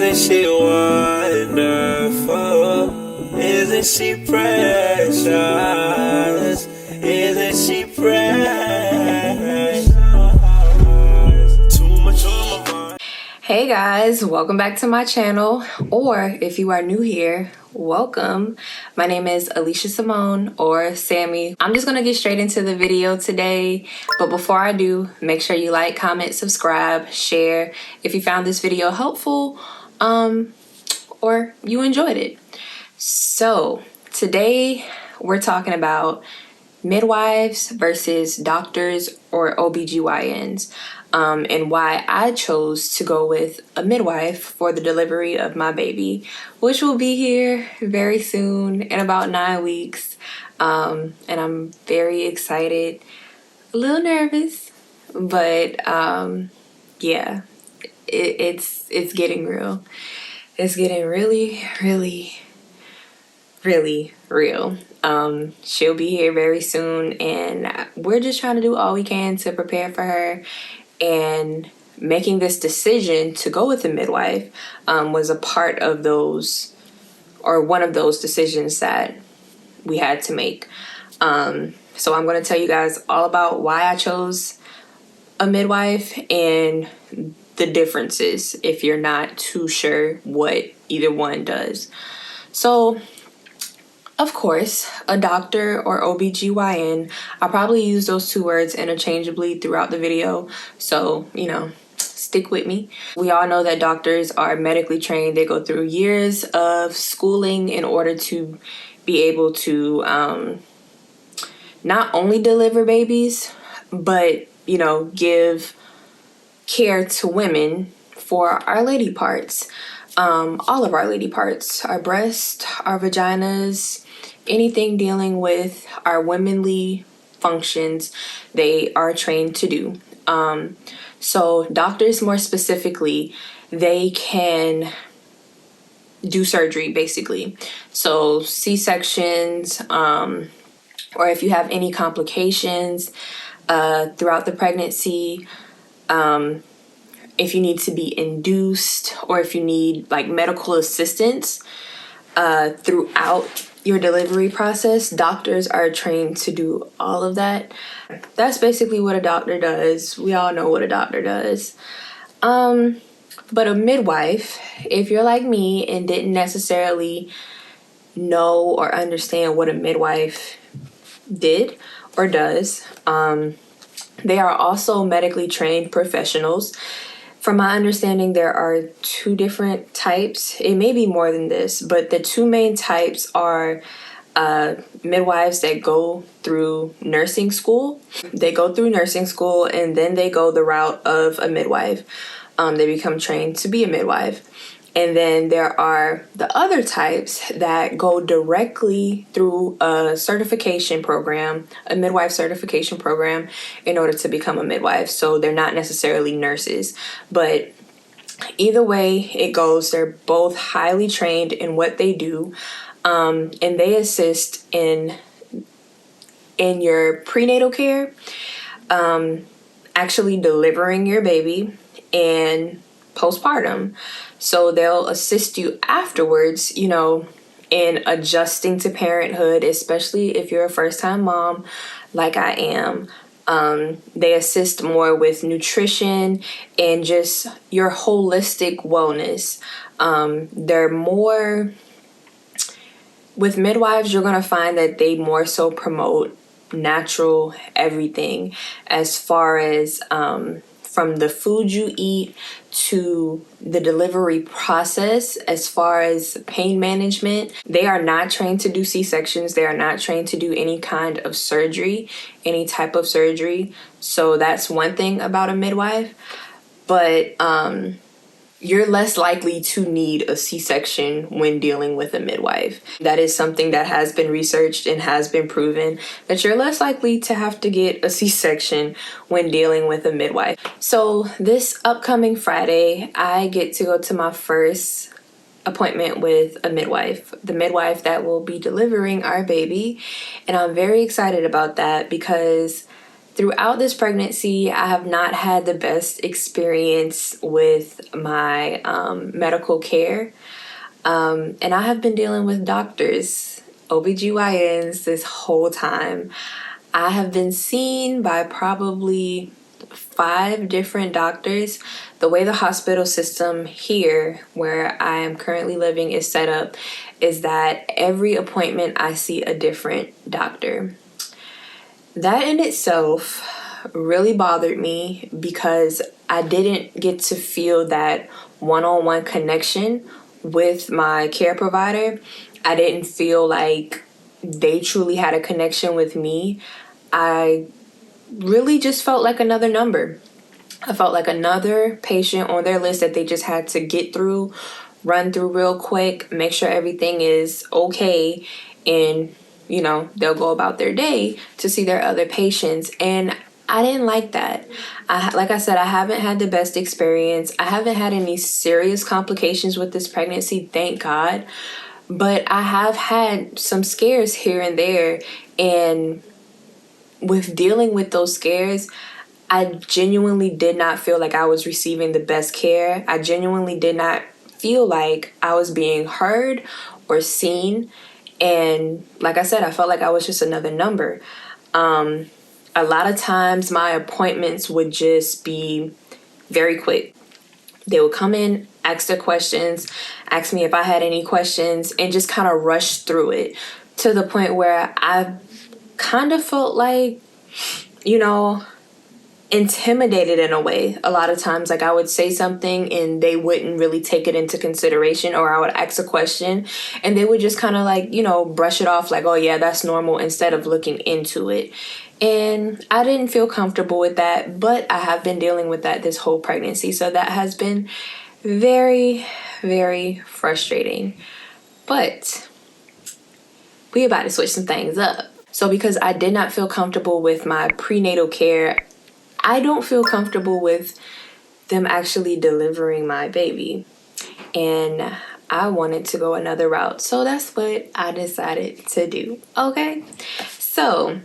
Isn't she wonderful? Isn't she precious? Isn't she precious? Too much on my mind. Hey guys, welcome back to my channel, or if you are new here, welcome. My name is Alicia Simone, or Sammy. I'm just gonna get straight into the video today, but before I do, make sure you like, comment, subscribe, share if you found this video helpful or you enjoyed it. So today we're talking about midwives versus doctors or OBGYNs, and why I chose to go with a midwife for the delivery of my baby, which will be here very soon in about 9 weeks. And I'm very excited, a little nervous, but yeah, it's getting real. It's getting really, really, really real. She'll be here very soon, and we're just trying to do all we can to prepare for her. And making this decision to go with a midwife was a part of those, or one of those decisions that we had to make. So I'm going to tell you guys all about why I chose a midwife and the differences if you're not too sure what either one does. So of course, a doctor or OBGYN, I'll probably use those two words interchangeably throughout the video. So, stick with me. We all know that doctors are medically trained. They go through years of schooling in order to be able to not only deliver babies, but, give care to women for our lady parts. All of our lady parts, our breasts, our vaginas, anything dealing with our womanly functions, they are trained to do. So doctors, more specifically, they can do surgery, basically. So C-sections, or if you have any complications throughout the pregnancy, if you need to be induced, or if you need like medical assistance throughout your delivery process, doctors are trained to do all of that. That's basically what a doctor does. We all know what a doctor does. But a midwife, if you're like me and didn't necessarily know or understand what a midwife did or does, they are also medically trained professionals. From my understanding, there are 2 different types. It may be more than this, but the 2 main types are midwives that go through nursing school. They go through nursing school and then they go the route of a midwife. They become trained to be a midwife. And then there are the other types that go directly through a certification program, a midwife certification program, in order to become a midwife. So they're not necessarily nurses, but either way it goes, they're both highly trained in what they do, and they assist in your prenatal care, actually delivering your baby, and postpartum. So they'll assist you afterwards, in adjusting to parenthood, especially if you're a first-time mom like I am. They assist more with nutrition and just your holistic wellness. They're more, with midwives, you're going to find that they more so promote natural everything, as far as from the food you eat to the delivery process, as far as pain management. They are not trained to do C-sections. They are not trained to do any kind of surgery, any type of surgery. So that's one thing about a midwife. But you're less likely to need a C-section when dealing with a midwife. That is something that has been researched and has been proven, that you're less likely to have to get a C-section when dealing with a midwife. So this upcoming Friday, I get to go to my first appointment with a midwife, the midwife that will be delivering our baby. And I'm very excited about that because Throughout this pregnancy, I have not had the best experience with my medical care. And I have been dealing with doctors, OBGYNs, this whole time. I have been seen by probably 5 different doctors. The way the hospital system here, where I am currently living, is set up is that every appointment I see a different doctor. That in itself really bothered me because I didn't get to feel that one-on-one connection with my care provider. I didn't feel like they truly had a connection with me. I really just felt like another number. I felt like another patient on their list that they just had to get through, run through real quick, make sure everything is okay, and they'll go about their day to see their other patients. And I didn't like that. Like I said, I haven't had the best experience. I haven't had any serious complications with this pregnancy, thank God. But I have had some scares here and there. And with dealing with those scares, I genuinely did not feel like I was receiving the best care. I genuinely did not feel like I was being heard or seen. And like I said, I felt like I was just another number. A lot of times my appointments would just be very quick. They would come in, ask their questions, ask me if I had any questions, and just kind of rush through it to the point where I kind of felt like, intimidated in a way. A lot of times, like, I would say something and they wouldn't really take it into consideration, or I would ask a question and they would just kind of like, brush it off like, oh yeah, that's normal, instead of looking into it. And I didn't feel comfortable with that, but I have been dealing with that this whole pregnancy. So that has been very, very frustrating. But we about to switch some things up. So because I did not feel comfortable with my prenatal care, I don't feel comfortable with them actually delivering my baby. And I wanted to go another route. So that's what I decided to do. Okay. So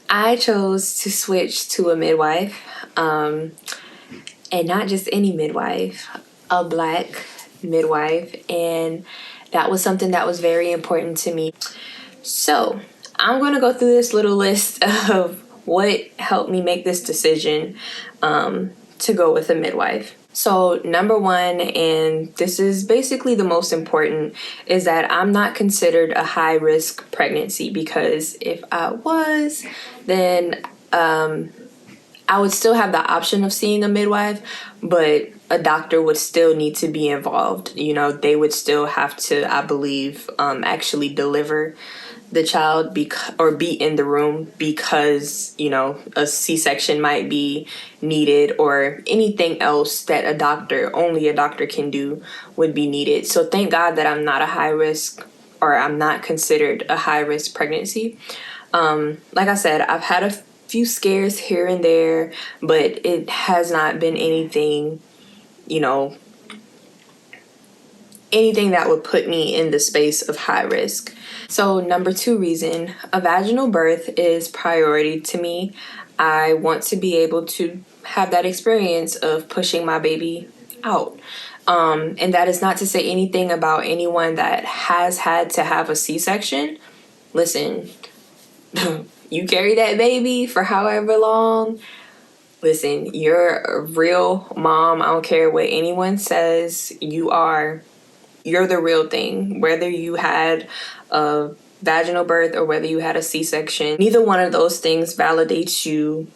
I chose to switch to a midwife. And not just any midwife, a Black midwife. And that was something that was very important to me. So I'm going to go through this little list of what helped me make this decision to go with a midwife. So number 1, and this is basically the most important, is that I'm not considered a high risk pregnancy, because if I was, then I would still have the option of seeing a midwife, but a doctor would still need to be involved. They would still have to, I believe, actually deliver the child or be in the room because, a C-section might be needed, or anything else that only a doctor can do would be needed. So thank God that I'm not a high risk, or I'm not considered a high risk pregnancy. Like I said, I've had a few scares here and there, but it has not been anything, anything that would put me in the space of high risk. So number 2 reason, a vaginal birth is priority to me. I want to be able to have that experience of pushing my baby out. And that is not to say anything about anyone that has had to have a C-section. Listen, you carry that baby for however long. Listen, you're a real mom. I don't care what anyone says. You're the real thing. Whether you had a vaginal birth or whether you had a C-section, neither one of those things validates you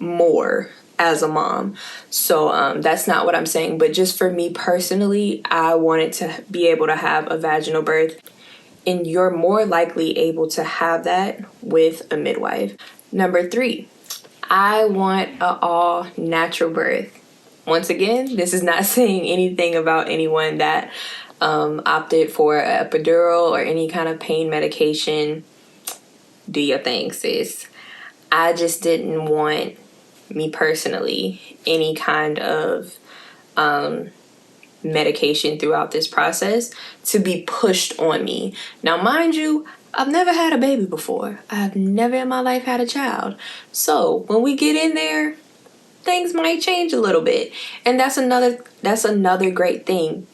more as a mom. So that's not what I'm saying. But just for me personally, I wanted to be able to have a vaginal birth. And you're more likely able to have that with a midwife. Number 3, I want an all natural birth. Once again, this is not saying anything about anyone that opted for an epidural or any kind of pain medication. Do your thing, sis. I just didn't want, me personally, any kind of medication throughout this process to be pushed on me. Now, mind you, I've never had a baby before. I've never in my life had a child. So when we get in there, things might change a little bit. And that's another great thing.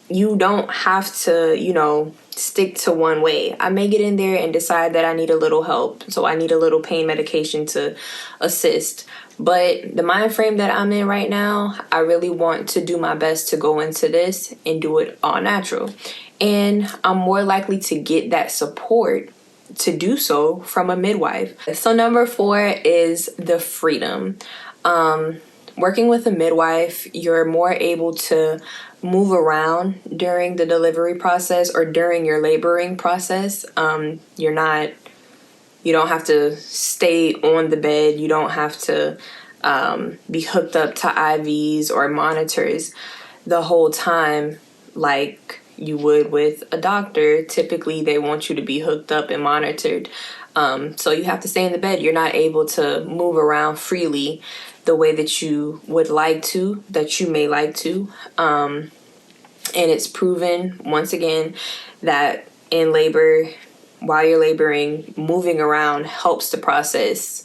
You don't have to, stick to one way. I may get in there and decide that I need a little help. So I need a little pain medication to assist. But the mind frame that I'm in right now, I really want to do my best to go into this and do it all natural. And I'm more likely to get that support to do so from a midwife. So number 4 is the freedom. Working with a midwife, you're more able to move around during the delivery process or during your laboring process. You don't have to stay on the bed. You don't have to be hooked up to IVs or monitors the whole time like you would with a doctor. Typically, they want you to be hooked up and monitored. So you have to stay in the bed. You're not able to move around freely the way that you would like to, that you may like to. And it's proven, once again, that in labor, while you're laboring, moving around helps the process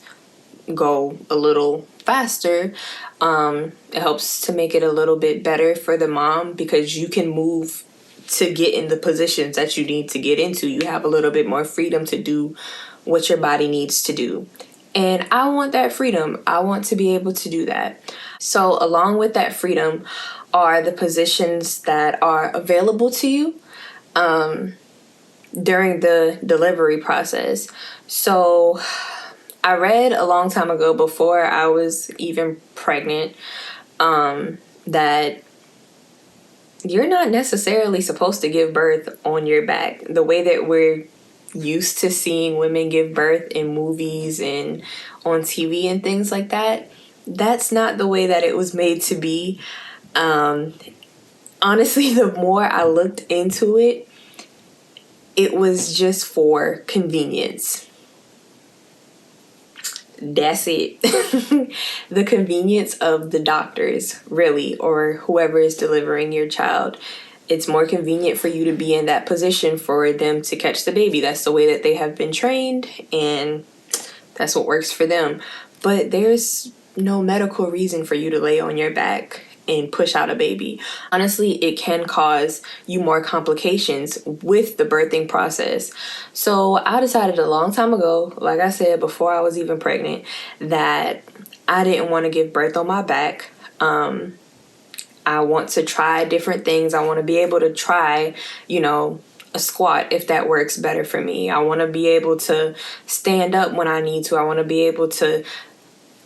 go a little faster. It helps to make it a little bit better for the mom because you can move to get in the positions that you need to get into. You have a little bit more freedom to do what your body needs to do. And I want that freedom. I want to be able to do that. So along with that freedom are the positions that are available to you during the delivery process. So I read a long time ago, before I was even pregnant, that you're not necessarily supposed to give birth on your back. The way that we're used to seeing women give birth in movies and on TV and things like that, that's not the way that it was made to be. Honestly, the more I looked into it, it was just for convenience. That's it. The convenience of the doctors, really, or whoever is delivering your child. It's more convenient for you to be in that position for them to catch the baby. That's the way that they have been trained, and that's what works for them. But there's no medical reason for you to lay on your back and push out a baby. Honestly, it can cause you more complications with the birthing process. So I decided a long time ago, like I said, before I was even pregnant, that I didn't want to give birth on my back. I want to try different things. I want to be able to try, a squat if that works better for me. I want to be able to stand up when I need to. I want to be able to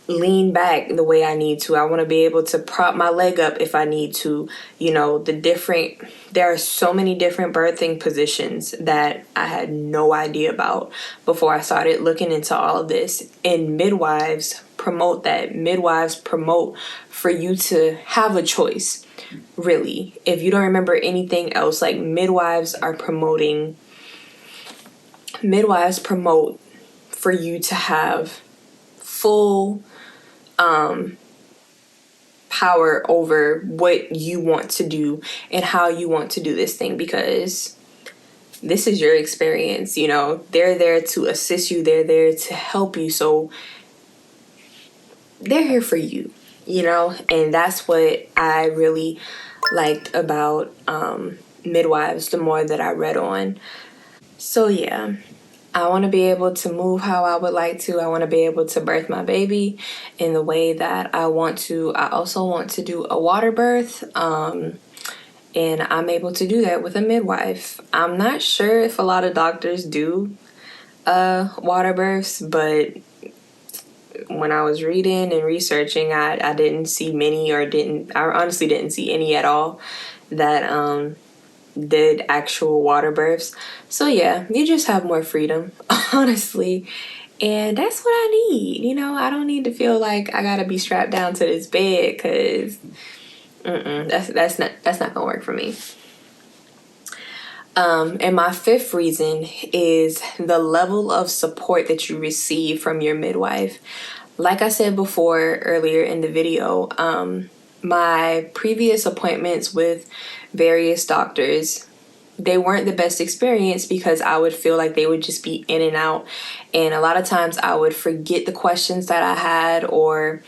lean back the way I need to. I want to be able to prop my leg up if I need to. There are so many different birthing positions that I had no idea about before I started looking into all of this. And midwives promote that. Midwives promote for you to have a choice, really. If you don't remember anything else, like midwives promote for you to have full power over what you want to do and how you want to do this thing, because this is your experience. They're there to assist you, they're there to help you, so they're here for you, and that's what I really liked about midwives the more that I read on. So yeah, I want to be able to move how I would like to. I want to be able to birth my baby in the way that I want to. I also want to do a water birth, and I'm able to do that with a midwife. I'm not sure if a lot of doctors do water births, but when I was reading and researching, I didn't see many, I honestly didn't see any at all that did actual water births. So yeah, you just have more freedom, honestly, and that's what I need. I don't need to feel like I gotta be strapped down to this bed, because that's not gonna work for me. And my 5th reason is the level of support that you receive from your midwife. Like I said before earlier in the video, my previous appointments with various doctors, they weren't the best experience because I would feel like they would just be in and out. And a lot of times I would forget the questions that I had, or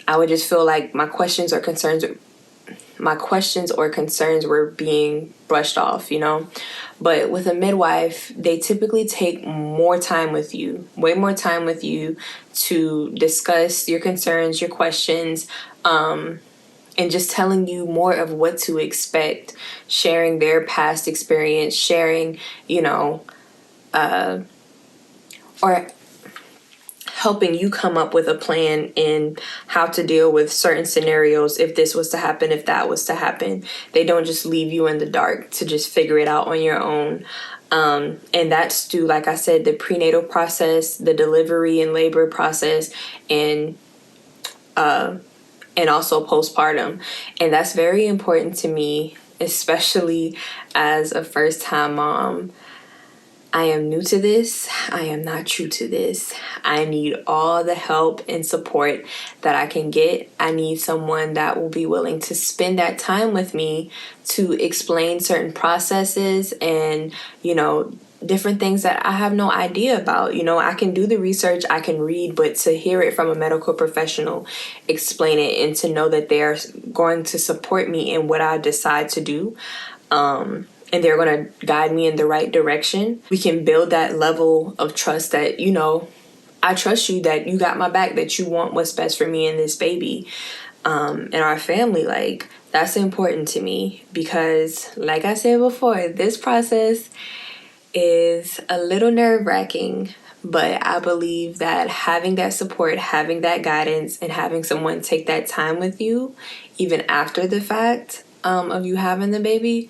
I would just feel like my questions or concerns were being brushed off, you know. But with a midwife, they typically take more time with you, way more time with you, to discuss your concerns, your questions, and just telling you more of what to expect, sharing their past experience, sharing, you know, or helping you come up with a plan in how to deal with certain scenarios if this was to happen, if that was to happen. They don't just leave you in the dark to just figure it out on your own. And that's through, like I said, the prenatal process, the delivery and labor process, and also postpartum. And that's very important to me, especially as a first-time mom. I am new to this. I am not true to this. I need all the help and support that I can get. I need someone that will be willing to spend that time with me to explain certain processes and, you know, different things that I have no idea about. You know, I can do the research, I can read, but to hear it from a medical professional explain it and to know that they're going to support me in what I decide to do, and they're going to guide me in the right direction, we can build that level of trust that, you know, I trust you, that you got my back, that you want what's best for me and this baby, and our family. Like, that's important to me because, like I said before, this process is a little nerve-wracking, but I believe that having that support, having that guidance, and having someone take that time with you, even after the fact of you having the baby,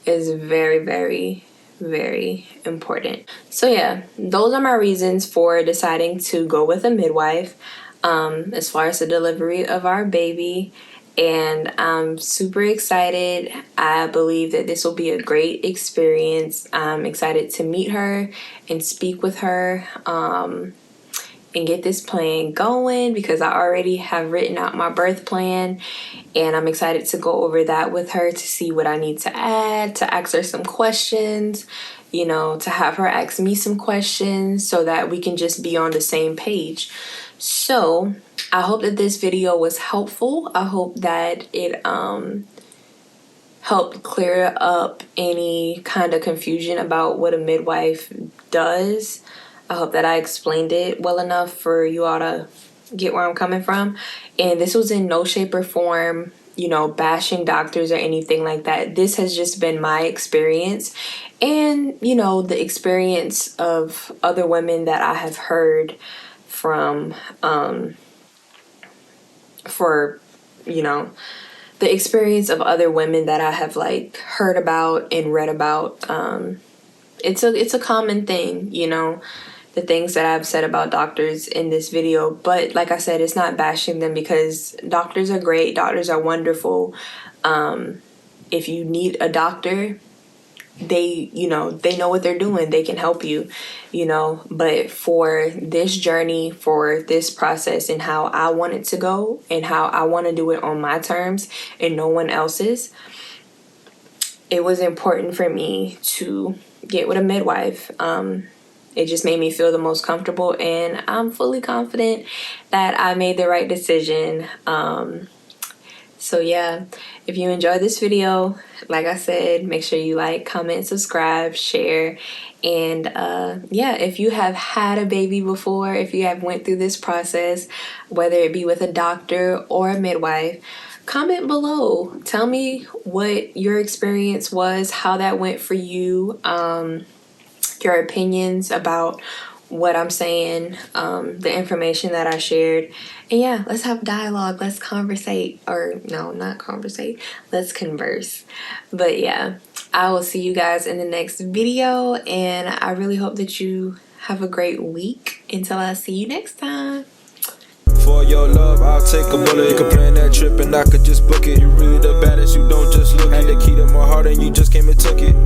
is very, very, very important. So yeah, those are my reasons for deciding to go with a midwife as far as the delivery of our baby. And I'm super excited. I believe that this will be a great experience. I'm excited to meet her and speak with her and get this plan going, because I already have written out my birth plan, and I'm excited to go over that with her to see what I need to add, to ask her some questions, you know, to have her ask me some questions so that we can just be on the same page. So I hope that this video was helpful. I hope that it helped clear up any kind of confusion about what a midwife does. I hope that I explained it well enough for you all to get where I'm coming from. And this was in no shape or form, you know, bashing doctors or anything like that. This has just been my experience and, you know, the experience of other women that I have heard from, you know, the experience of other women that I have like heard about and read about. It's a common thing, you know, the things that I've said about doctors in this video. But like I said, it's not bashing them, because doctors are great. Doctors are wonderful. If you need a doctor, they know what they're doing. They can help you, you know. But for this journey, for this process and how I want it to go and how I want to do it on my terms and no one else's, it was important for me to get with a midwife. It just made me feel the most comfortable, and I'm fully confident that I made the right decision. So yeah, if you enjoyed this video, like I said, make sure you like, comment, subscribe, share. And yeah, if you have had a baby before, if you have went through this process, whether it be with a doctor or a midwife, comment below. Tell me what your experience was, how that went for you, your opinions about what I'm saying, the information that I shared. And yeah, let's have dialogue. Let's conversate. Or no, not conversate. Let's converse. But yeah, I will see you guys in the next video. And I really hope that you have a great week. Until I see you next time. For your love, I'll take a bullet. You could plan that trip and I could just book it. You really the baddest, you don't just look it. Had the key to my heart and you just came and took it.